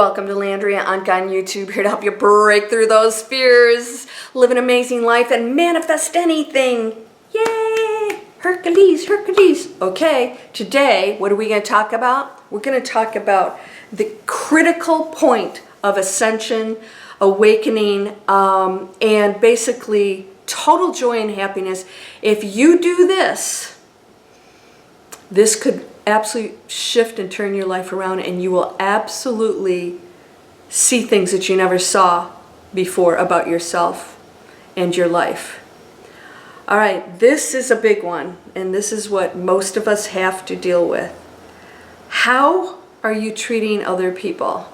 Welcome to Landria Onkka on YouTube, here to help you break through those fears, live an amazing life, and manifest anything. Yay! Hercules, Hercules. Okay, today, what are we going to talk about? We're going to talk about the critical point of ascension, awakening, and basically total joy and happiness. If you do this, this could absolutely shift and turn your life around, and you will absolutely see things that you never saw before about yourself and your life. All right, this is a big one, and this is what most of us have to deal with. How are you treating other people?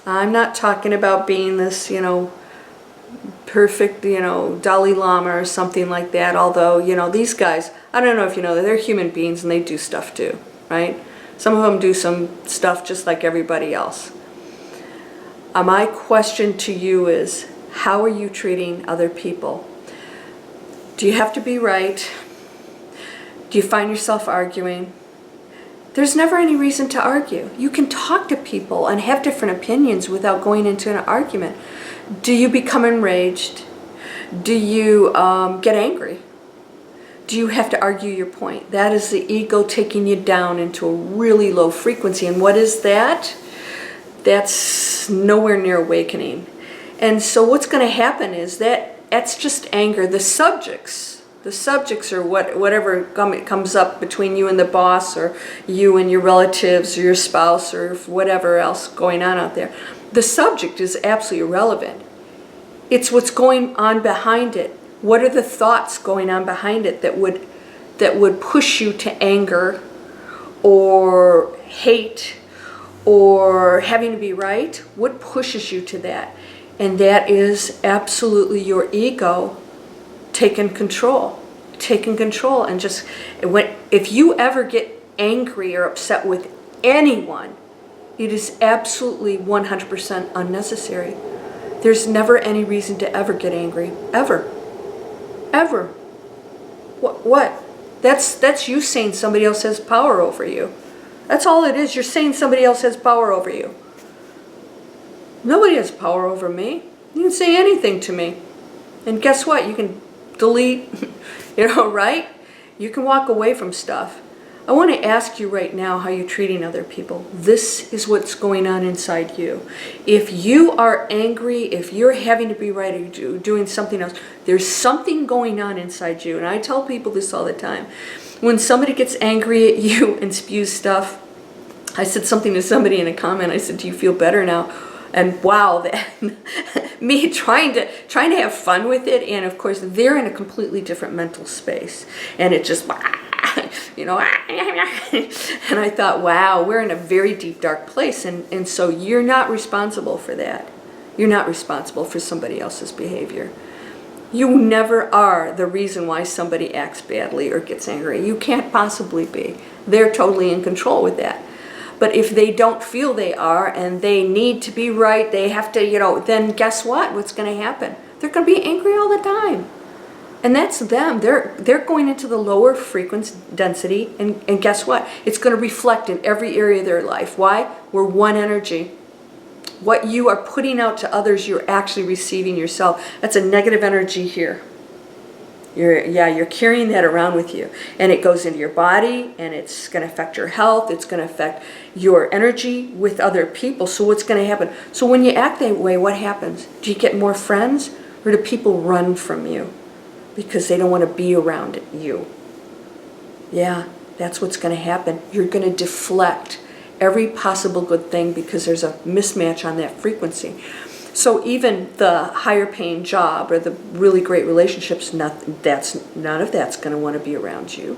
I'm not talking about being this, perfect, Dalai Lama or something like that. Although, these guys, I don't know if you know that they're human beings and they do stuff too, right? Some of them do some stuff just like everybody else. My question to you is, how are you treating other people? Do you have to be right? Do you find yourself arguing? There's never any reason to argue. You can talk to people and have different opinions without going into an argument. Do you become enraged? Do you get angry? Do you have to argue your point? That is the ego taking you down into a really low frequency. And what is that? That's nowhere near awakening. And so what's going to happen is that's just anger. The subjects are whatever comes up between you and the boss, or you and your relatives, or your spouse, or whatever else going on out there. The subject is absolutely irrelevant. It's what's going on behind it. What are the thoughts going on behind it that would push you to anger or hate or having to be right? What pushes you to that? And that is absolutely your ego taking control, and just if you ever get angry or upset with anyone, it is absolutely 100% unnecessary. There's never any reason to ever get angry, ever. What? That's you saying somebody else has power over you. That's all it is. You're saying somebody else has power over you. Nobody has power over me. You can say anything to me. And guess what? You can delete, right? You can walk away from stuff. I want to ask you right now how you're treating other people. This is what's going on inside you. If you are angry, if you're having to be right, or you're doing something else, there's something going on inside you. And I tell people this all the time. When somebody gets angry at you and spews stuff, I said something to somebody in a comment. I said, "Do you feel better now?" And wow, me trying to have fun with it, and of course they're in a completely different mental space, and it just, and I thought, wow, we're in a very deep, dark place, and so you're not responsible for that. You're not responsible for somebody else's behavior. You never are the reason why somebody acts badly or gets angry. You can't possibly be. They're totally in control with that. But if they don't feel they are, and they need to be right, they have to, then guess what? What's going to happen? They're going to be angry all the time. And that's them. They're going into the lower frequency density, and guess what? It's going to reflect in every area of their life. Why? We're one energy. What you are putting out to others, you're actually receiving yourself. That's a negative energy here. You're carrying that around with you, and it goes into your body, and it's going to affect your health. It's going to affect your energy with other people. So what's going to happen? So when you act that way, what happens? Do you get more friends, or do people run from you because they don't want to be around you? Yeah, that's what's going to happen. You're going to deflect every possible good thing because there's a mismatch on that frequency. So even the higher paying job or the really great relationships, none of that's going to want to be around you,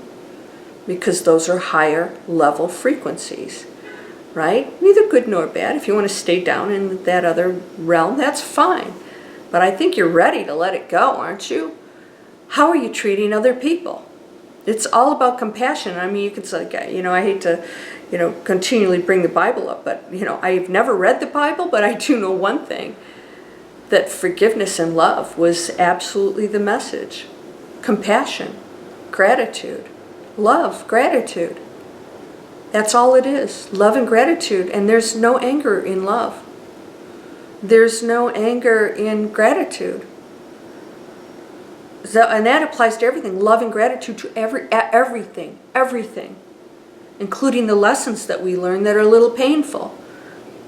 because those are higher level frequencies, right? Neither good nor bad. If you want to stay down in that other realm, that's fine. But I think you're ready to let it go, aren't you? How are you treating other people? It's all about compassion. I mean, you could say, I hate to, continually bring the Bible up, but, I've never read the Bible, but I do know one thing, that forgiveness and love was absolutely the message. Compassion, gratitude, love, gratitude. That's all it is. Love and gratitude. And there's no anger in love. There's no anger in gratitude. So, and that applies to everything. Love and gratitude to everything. Everything. Including the lessons that we learn that are a little painful.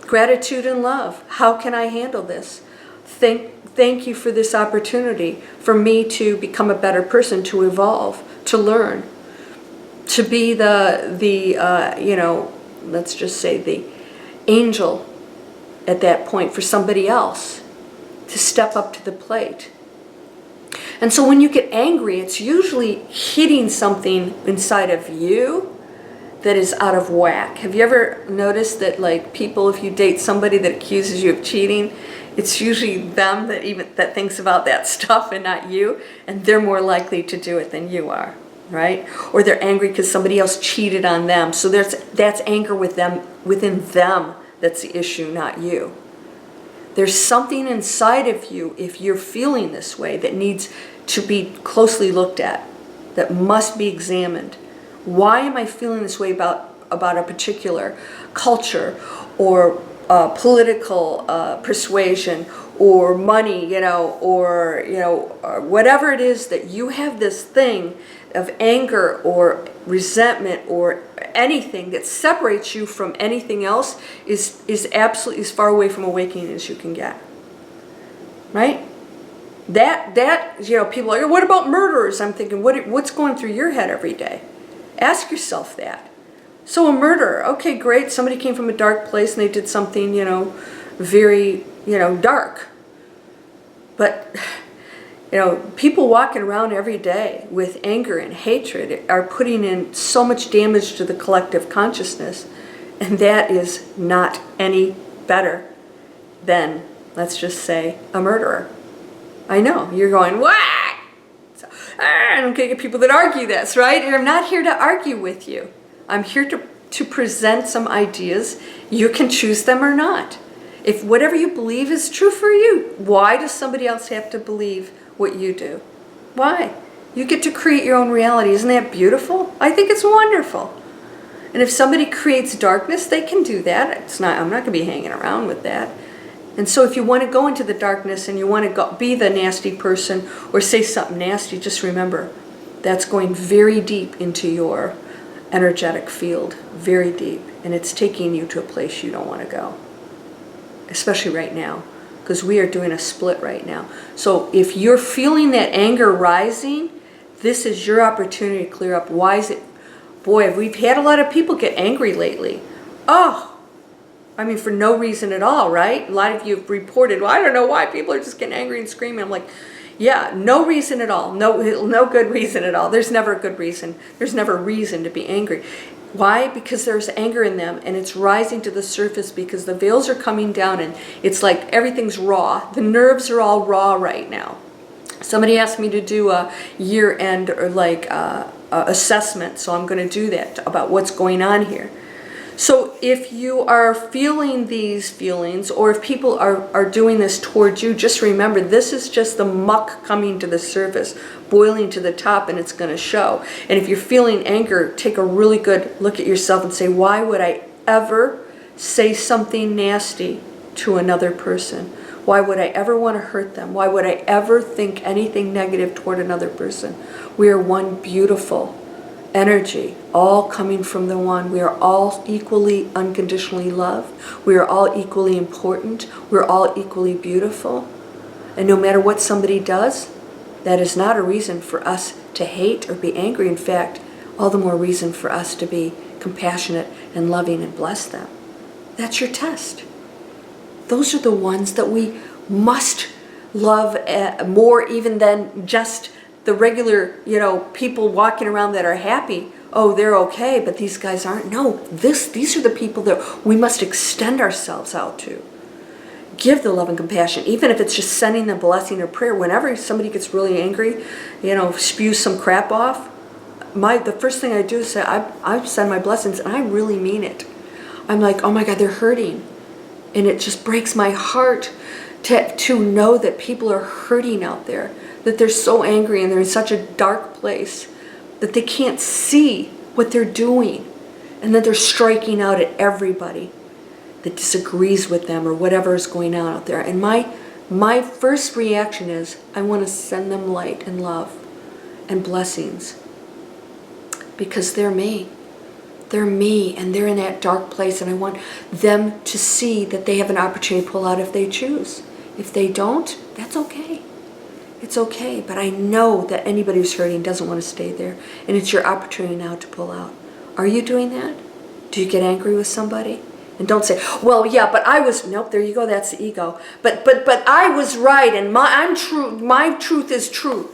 Gratitude and love. How can I handle this? Thank you for this opportunity for me to become a better person, to evolve, to learn, to be let's just say the angel at that point for somebody else, to step up to the plate. And so when you get angry, it's usually hitting something inside of you that is out of whack. Have you ever noticed that, like, people, if you date somebody that accuses you of cheating, it's usually them that thinks about that stuff and not you, and they're more likely to do it than you are, right? Or they're angry because somebody else cheated on them. So that's anger within them that's the issue, not you. There's something inside of you, if you're feeling this way, that needs to be closely looked at, that must be examined. Why am I feeling this way about a particular culture or political persuasion or money, or whatever it is that you have this thing of anger or resentment or anything that separates you from anything else is absolutely as far away from awakening as you can get. Right? That people are like, what about murderers? I'm thinking, what's going through your head every day? Ask yourself that. So a murderer, okay, great. Somebody came from a dark place and they did something, very, dark. But, people walking around every day with anger and hatred are putting in so much damage to the collective consciousness. And that is not any better than, let's just say, a murderer. I know, you're going, what? I don't get people that argue this, right? And I'm not here to argue with you. I'm here to present some ideas. You can choose them or not. If whatever you believe is true for you, why does somebody else have to believe what you do? Why? You get to create your own reality. Isn't that beautiful? I think it's wonderful. And if somebody creates darkness, they can do that. I'm not going to be hanging around with that. And so if you want to go into the darkness and you want to be the nasty person or say something nasty, just remember, that's going very deep into your energetic field, very deep. And it's taking you to a place you don't want to go, especially right now, because we are doing a split right now. So if you're feeling that anger rising, this is your opportunity to clear up. Why is it? Boy, we've had a lot of people get angry lately. For no reason at all, right? A lot of you have reported, well, I don't know why people are just getting angry and screaming. I'm like, yeah, no reason at all. No good reason at all. There's never a good reason. There's never a reason to be angry. Why? Because there's anger in them and it's rising to the surface because the veils are coming down and it's like everything's raw. The nerves are all raw right now. Somebody asked me to do a year-end or assessment, so I'm going to do that about what's going on here. So if you are feeling these feelings, or if people are doing this towards you, just remember, this is just the muck coming to the surface, boiling to the top, and it's going to show. And if you're feeling anger, take a really good look at yourself and say, why would I ever say something nasty to another person? Why would I ever want to hurt them? Why would I ever think anything negative toward another person? We are one beautiful energy, all coming from the one. We are all equally unconditionally loved. We are all equally important. We're all equally beautiful. And no matter what somebody does, that is not a reason for us to hate or be angry. In fact, all the more reason for us to be compassionate and loving and bless them. That's your test. Those are the ones that we must love more even than just the regular, people walking around that are happy. Oh, they're okay, but these guys aren't. No, these are the people that we must extend ourselves out to. Give the love and compassion, even if it's just sending them blessing or prayer. Whenever somebody gets really angry, spews some crap off, the first thing I do is say, I send my blessings, and I really mean it. I'm like, oh my God, they're hurting. And it just breaks my heart to know that people are hurting out there, that they're so angry and they're in such a dark place that they can't see what they're doing. And then they're striking out at everybody that disagrees with them or whatever is going on out there. And my first reaction is, I want to send them light and love and blessings. Because they're me. They're me, and they're in that dark place, and I want them to see that they have an opportunity to pull out if they choose. If they don't, that's okay. It's okay, but I know that anybody who's hurting doesn't want to stay there, and it's your opportunity now to pull out. Are you doing that? Do you get angry with somebody? And don't say, well, yeah, but I was, nope, there you go, that's the ego. But I was right, and I'm true, my truth is true.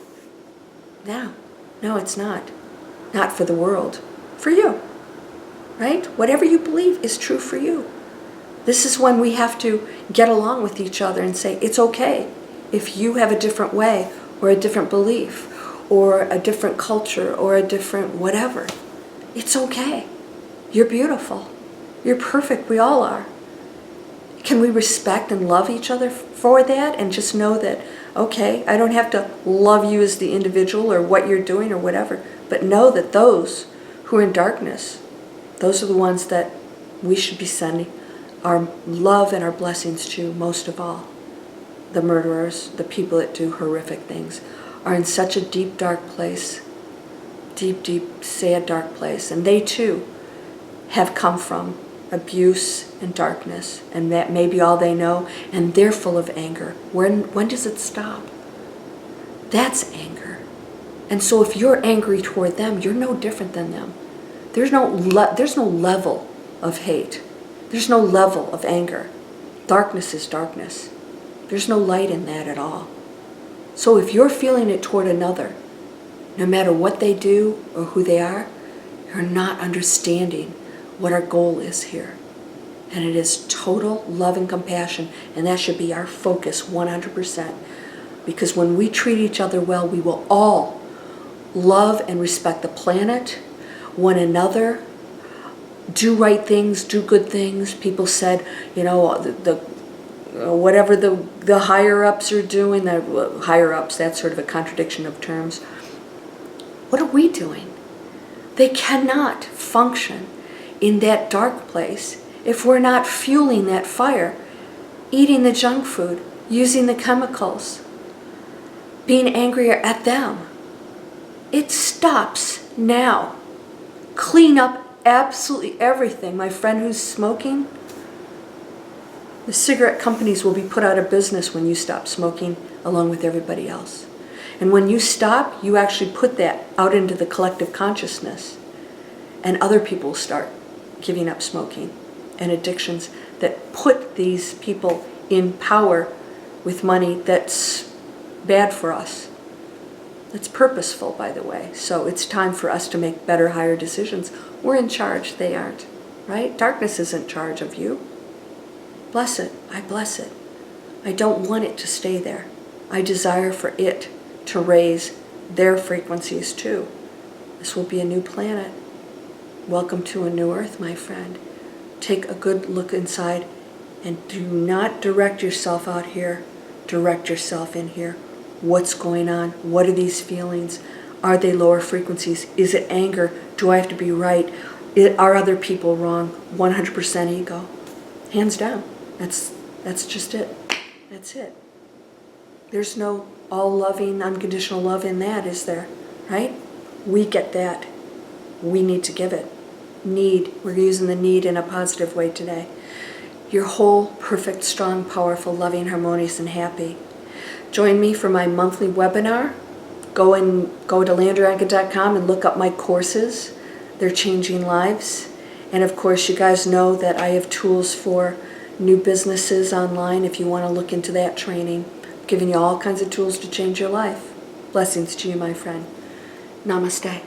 No, it's not. Not for the world, for you. Right? Whatever you believe is true for you. This is when we have to get along with each other and say, it's okay if you have a different way or a different belief or a different culture or a different whatever. It's okay. You're beautiful. You're perfect. We all are. Can we respect and love each other for that and just know that, okay, I don't have to love you as the individual or what you're doing or whatever, but know that those who are in darkness, those are the ones that we should be sending our love and our blessings to most of all. The murderers, the people that do horrific things, are in such a deep, dark place. Deep, deep, sad, dark place. And they too have come from abuse and darkness, and that may be all they know, and they're full of anger. When does it stop? That's anger. And so if you're angry toward them, you're no different than them. There's no level of hate. There's no level of anger. Darkness is darkness. There's no light in that at all. So if you're feeling it toward another, no matter what they do or who they are, you're not understanding what our goal is here. And it is total love and compassion, and that should be our focus 100%. Because when we treat each other well, we will all love and respect the planet, one another, do right things, do good things. People said, whatever the higher-ups are doing, the higher-ups, that's sort of a contradiction of terms. What are we doing? They cannot function in that dark place if we're not fueling that fire, eating the junk food, using the chemicals, being angrier at them. It stops now. Clean up absolutely everything. My friend who's smoking, the cigarette companies will be put out of business when you stop smoking along with everybody else. And when you stop, you actually put that out into the collective consciousness, and other people start giving up smoking and addictions that put these people in power with money that's bad for us. It's purposeful, by the way. So it's time for us to make better, higher decisions. We're in charge. They aren't. Right? Darkness isn't in charge of you. Bless it. I bless it. I don't want it to stay there. I desire for it to raise their frequencies too. This will be a new planet. Welcome to a new earth, my friend. Take a good look inside and do not direct yourself out here. Direct yourself in here. What's going on? What are these feelings? Are they lower frequencies? Is it anger? Do I have to be right? Are other people wrong? 100% ego. Hands down. That's just it. That's it. There's no all-loving, unconditional love in that, is there? Right? We get that. We need to give it. Need. We're using the need in a positive way today. You're whole, perfect, strong, powerful, loving, harmonious, and happy. Join me for my monthly webinar. Go to landriaonkka.com and look up my courses. They're changing lives. And of course, you guys know that I have tools for new businesses online if you want to look into that training. I'm giving you all kinds of tools to change your life. Blessings to you, my friend. Namaste.